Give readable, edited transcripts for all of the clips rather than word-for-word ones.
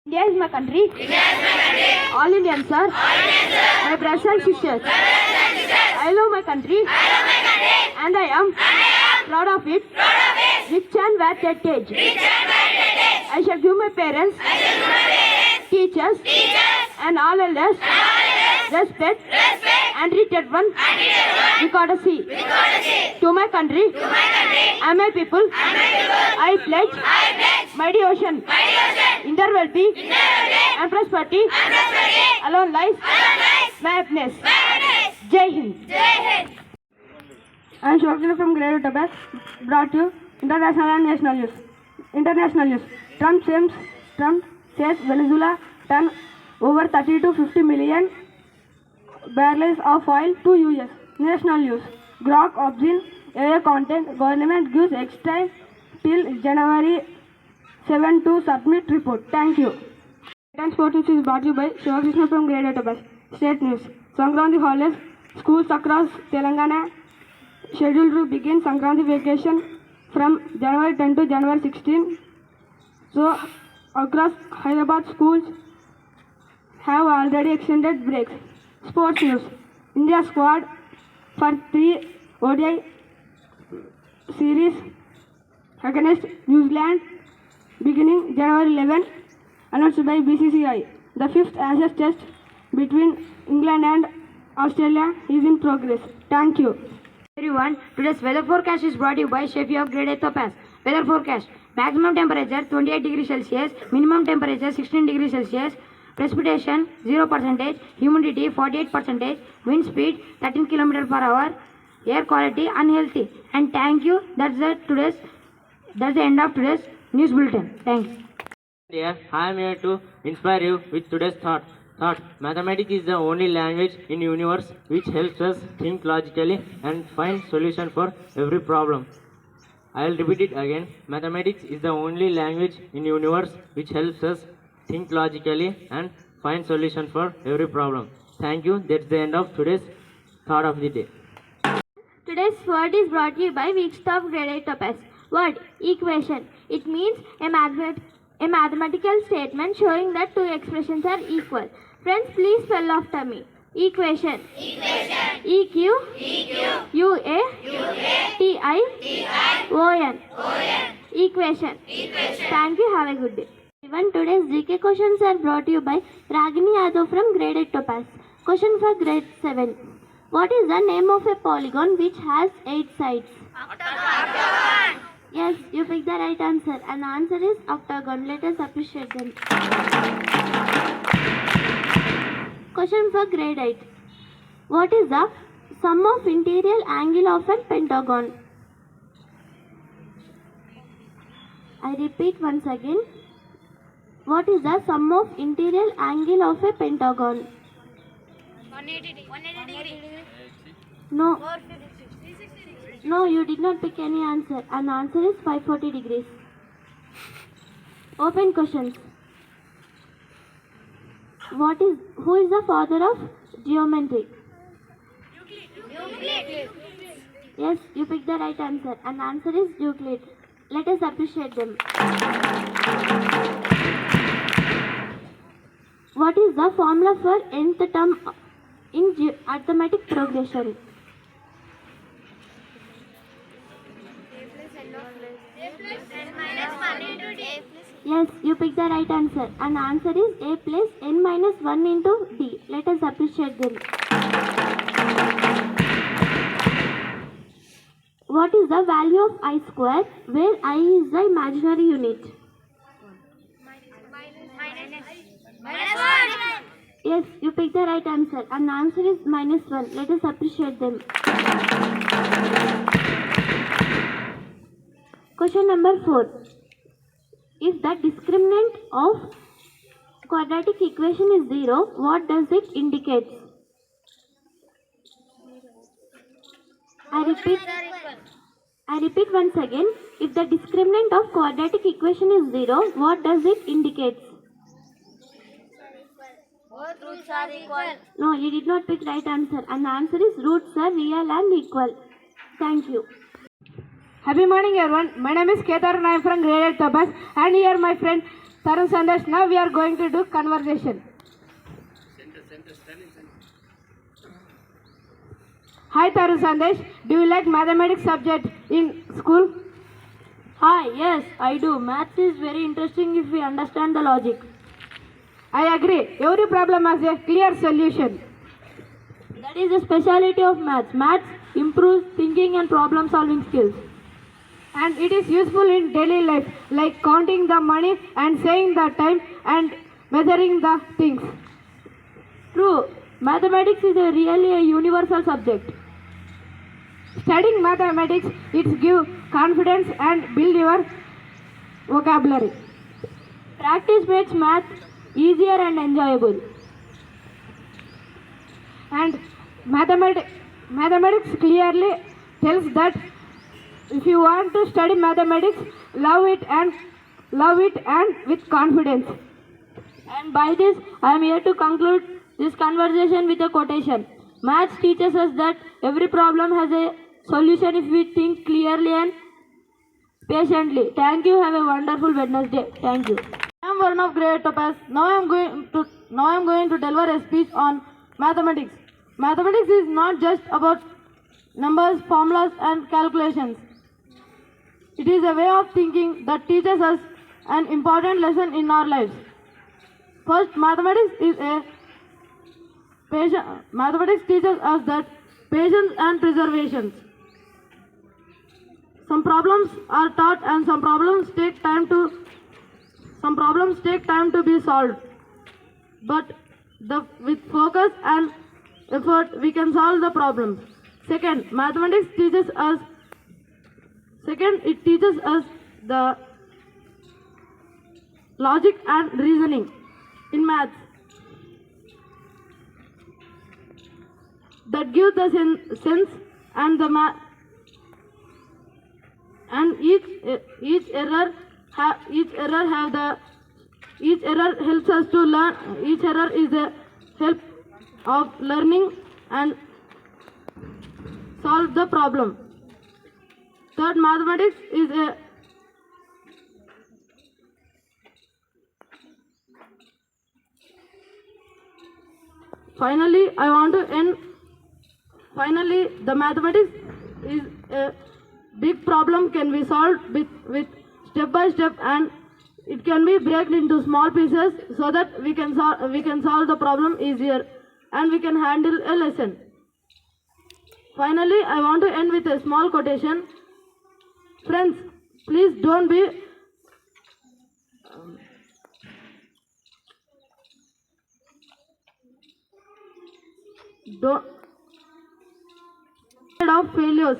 India is my country. All Indians are my brothers and sisters. I love my country. And I am proud of it. Rich and well heritage. I shall give my parents, teachers, and all elders respect and treat everyone with courtesy. To my country and my people, I pledge my devotion. In their well-being and prosperity alone lies my happiness. Jai Hind. I am Shokina from Grade-VIII TOPAZ, brought you international and national news. International news. Trump says Venezuela turn over 30 to 50 million barrels of oil to US. National news. Grok obscene AI content. Government gives extra till January 7 to submit report. Thank you. Thanks for this is brought to you by Shivakrishna from Grade-VIII TOPAZ. State news. Sankranti holidays. Schools across Telangana scheduled to begin Sankranti vacation from January 10 to January 16. So across Hyderabad schools have already extended breaks. Sports news. India squad for 3 ODI series against New Zealand beginning January 11, announced by BCCI. The 5th Ashes Test between England and Australia is in progress. Thank you. Everyone, today's weather forecast is brought to you by Sheffield of Grade-VIII TOPAZ. Weather forecast. Maximum temperature 28 degrees Celsius, minimum temperature 16 degrees Celsius, precipitation 0%, humidity 48%, wind speed 13 km per hour, air quality unhealthy. And thank you. That's the end of today's news bulletin. Thanks. Dear, I am here to inspire you with today's thought. Mathematics is the only language in the universe which helps us think logically and find solution for every problem. I will repeat it again. Mathematics is the only language in the universe which helps us think logically and find solution for every problem. Thank you. That's the end of today's thought of the day. Today's word is brought to you by Weekstop Grade-VIII TOPAZ. Word, equation. It means a mathematical statement showing that two expressions are equal. Friends, please spell after me. Equation. EQ. UA. TION. Equation. Thank you. Have a good day. Even today's GK questions are brought to you by Ragini Yadav from Grade-VIII TOPAZ. Question for Grade 7. What is the name of a polygon which has 8 sides? Octagon. Yes, you picked the right answer. And the answer is octagon. Let us appreciate them. Question for Grade 8. What is the sum of interior angle of a pentagon? I repeat once again. What is the sum of interior angle of a pentagon? 180 degree. No, you did not pick any answer. And the answer is 540 degrees. Open questions. Who is the father of geometry? Euclid. Yes, you picked the right answer. And the answer is Euclid. Let us appreciate them. What is the formula for nth term in arithmetic progression? Yes, you picked the right answer. And the answer is a plus n minus 1 into d. Let us appreciate them. What is the value of I square where I is the imaginary unit? Minus 1. Yes, you picked the right answer. And the answer is minus 1. Let us appreciate them. Question number 4. If the discriminant of quadratic equation is 0, what does it indicate? I repeat once again. If the discriminant of quadratic equation is 0, what does it indicate? Both roots are equal. No, you did not pick right answer. And the answer is roots are real and equal. Thank you. Happy morning everyone. My name is Ketar and I am from Grade-VIII TOPAZ. And here my friend Tarun Sandesh, now we are going to do conversation. Hi Tarun Sandesh, do you like mathematics subject in school? Hi, yes, I do. Maths is very interesting if we understand the logic. I agree. Every problem has a clear solution. That is the speciality of maths. Maths improves thinking and problem solving skills. And it is useful in daily life, like counting the money and saying the time and measuring the things. True, mathematics is really a universal subject. Studying mathematics, it gives confidence and build your vocabulary. Practice makes math easier and enjoyable. And mathematics clearly tells that if you want to study mathematics, love it and with confidence. And by this, I am here to conclude this conversation with a quotation. Maths teaches us that every problem has a solution if we think clearly and patiently. Thank you. Have a wonderful Wednesday. Thank you. I am one of Grade-VIII TOPAZ. Now I am going to deliver a speech on mathematics. Mathematics is not just about numbers, formulas, and calculations. It is a way of thinking that teaches us an important lesson in our lives. First, mathematics teaches us that patience and preservation. Some problems are taught and some problems take time to be solved. But with focus and effort, we can solve the problems. Second, it teaches us the logic and reasoning in maths that give the sense and the math. And each error helps us to learn. Each error is a help of learning and solve the problem. Third, mathematics is a Finally, the mathematics is a big problem can be solved with step by step, and it can be broken into small pieces so that we can solve the problem easier and we can handle a lesson. Finally, I want to end with a small quotation. Friends, please don't be of failures.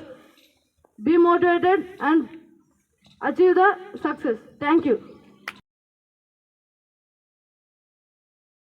Be motivated and achieve the success. Thank you.